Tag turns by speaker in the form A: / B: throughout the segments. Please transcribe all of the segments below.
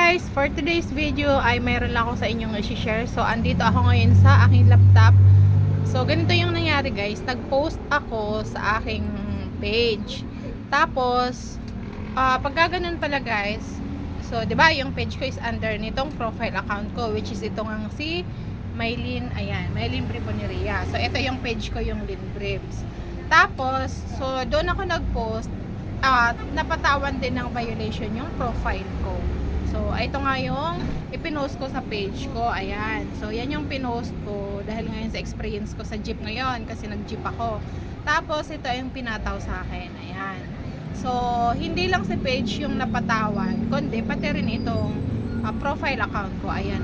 A: guys, for today's video ay mayroon lang ako sa inyong i-share. So andito ako ngayon sa aking laptop. So ganito yung nangyari guys, nag-post ako sa aking page. Tapos pagka ganun pala guys, so 'di ba yung page ko is under nitong profile account ko, which is itong ang si Maylin, ayan, Maylin Briboneria. So ito yung page ko, yung Lin Bribs. Tapos so doon ako nag-post at napatawan din ng violation yung profile ko. So, ito nga yung ipinost ko sa page ko. Ayan. So, yan yung pinost ko dahil ngayon sa experience ko sa jeep ngayon kasi nag-jeep ako. Tapos, ito yung pinataw sa akin. Ayan. So, hindi lang si page yung napatawan, kundi pati rin itong profile account ko. Ayan.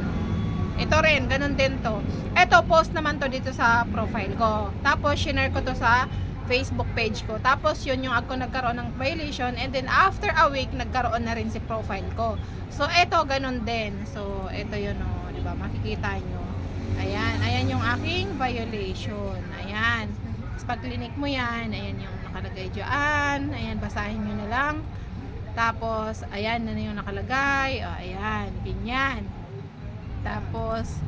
A: Ito rin, ganun din to. Ito, post naman to dito sa profile ko. Tapos, share ko to sa Facebook page ko. Tapos yun yung ako nagkaroon ng violation, and then after a week nagkaroon na rin si profile ko. So eto ganun din. So eto yun oh, 'di ba? Makikita nyo. Ayan, ayan yung aking violation. Ayan. Tapos pag clinic mo 'yan, ayan yung nakalagay diyan. Ayan, basahin niyo na lang. Tapos ayan na yung nakalagay. Oh, ayan, ganyan. Tapos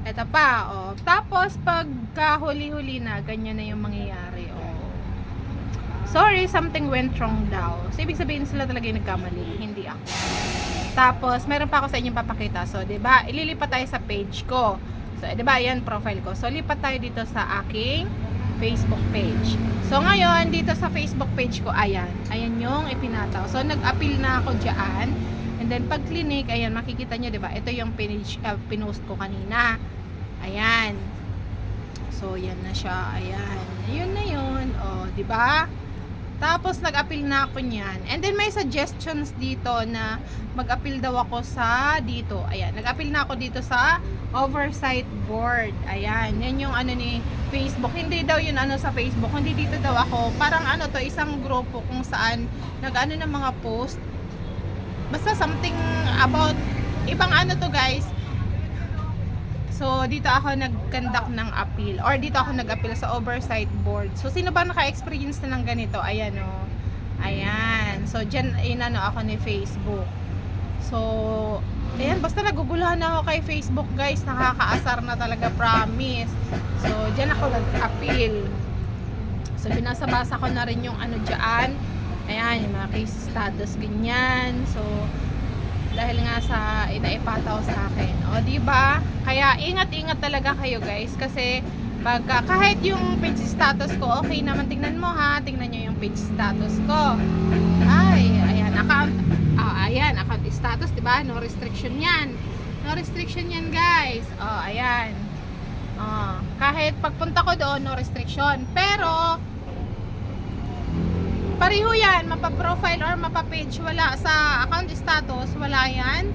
A: eto pa, oh. Tapos pagka huli-huli na, ganyan na yung mangyayari, oh. Sorry, something went wrong daw. So ibig sabihin sila talaga yung nagkamali, hindi ako. Tapos meron pa ako sa inyong papakita. So 'di ba, ililipat tayo sa page ko. So 'di ba, yan profile ko. So lipat tayo dito sa aking Facebook page. So ngayon dito sa Facebook page ko, ayan yung ipinataw. So nag-appeal na ako diyan. And then pag clinic, ayan makikita nyo, 'di ba? Ito yung page, pinost ko kanina. Ayan. So yan na siya. Ayan. Yun na yun. Oh, 'di ba? Tapos nag-appeal na ako niyan. And then may suggestions dito na mag-appeal daw ako sa dito. Ayan, nag-appeal na ako dito sa oversight board. Ayan, yan yung ano ni Facebook. Hindi daw yun ano sa Facebook. Hindi dito daw ako. Parang ano to, isang grupo kung saan nag-ano ng mga post. Basta something about ibang ano to guys. So dito ako nag-conduct ng appeal, or dito ako nag-appeal sa oversight board. So sino ba naka-experience na ng ganito? Ayan oh. Ayan. So diyan inano ako ni Facebook. So ayan, basta naguguluhan na ako kay Facebook guys. Nakakaasar na talaga, promise. So diyan ako nag-appeal. So binasa-basa ko na rin yung ano diyan. Ayan, yung mga case status ganyan. So dahil nga sa inaipataw sa akin. O di ba? Kaya ingat-ingat talaga kayo guys, kasi pagka kahit yung page status ko okay naman, tingnan mo ha, tingnan niyo yung page status ko. Ay, ayan account. Ayan, account status, di ba? No restriction 'yan. No restriction 'yan, guys. Ayan. Kahit pagpunta ko doon, no restriction. Pero pareho yan, mapa-profile or mapa-page, wala sa account status, wala yan,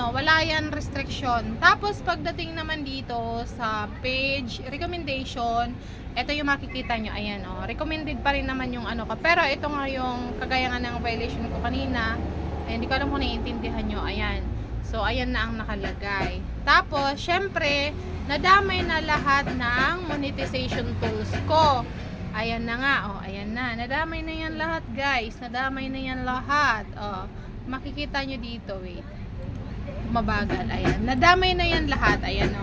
A: wala yan restriction. Tapos pagdating naman dito sa page recommendation, ito yung makikita nyo, ayan recommended pa rin naman yung ano ka. Pero ito nga yung kagaya nga ng violation ko kanina, hindi ko alam kung naiintindihan nyo, ayan. So ayan na ang nakalagay. Tapos syempre, nadamay na lahat ng monetization tools ko. Ayan na nga, ayan na. Nadamay na yan lahat, guys. Nadamay na yan lahat. Makikita nyo dito, wait. Mabagal, ayan. Nadamay na yan lahat, ayan,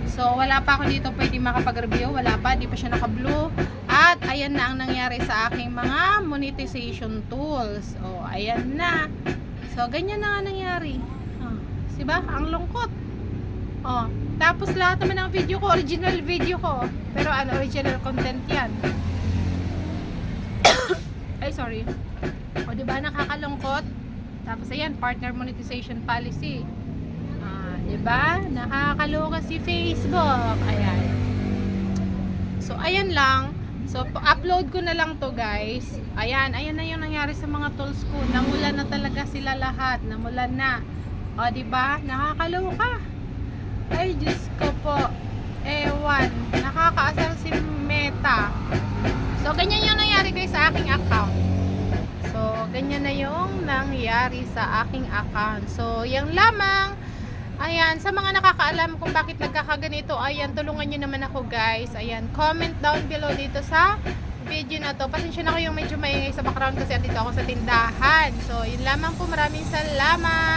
A: So, wala pa ako dito pwede makapag-review. Wala pa, di pa siya naka-blue. At, ayan na ang nangyari sa aking mga monetization tools. Ayan na. So, ganyan na nga nangyari. Diba? Ang lungkot. Tapos lahat naman ng video ko, original video ko. Pero original content yan. Ay, sorry. Diba, nakakalungkot. Tapos ayan, partner monetization policy. Diba? Nakakaloka si Facebook. Ayan. So, ayan lang. So, upload ko na lang to guys. Ayan na yung nangyari sa mga tools ko. Namulan na talaga sila lahat. Namulan na. Diba? Nakakaloka. Ay, Diyos ko po. Ewan. Nakakaasar si Meta. So, ganyan yung nangyari guys sa aking account. So, ganyan na yung nangyari sa aking account. So, yung lamang. Ayan, sa mga nakakaalam kung bakit nagkakaganito, ayan, tulungan nyo naman ako guys. Ayan, comment down below dito sa video na to. Pasensya na ko yung medyo maingay sa background kasi andito ako sa tindahan. So, yun lamang po. Maraming salamat.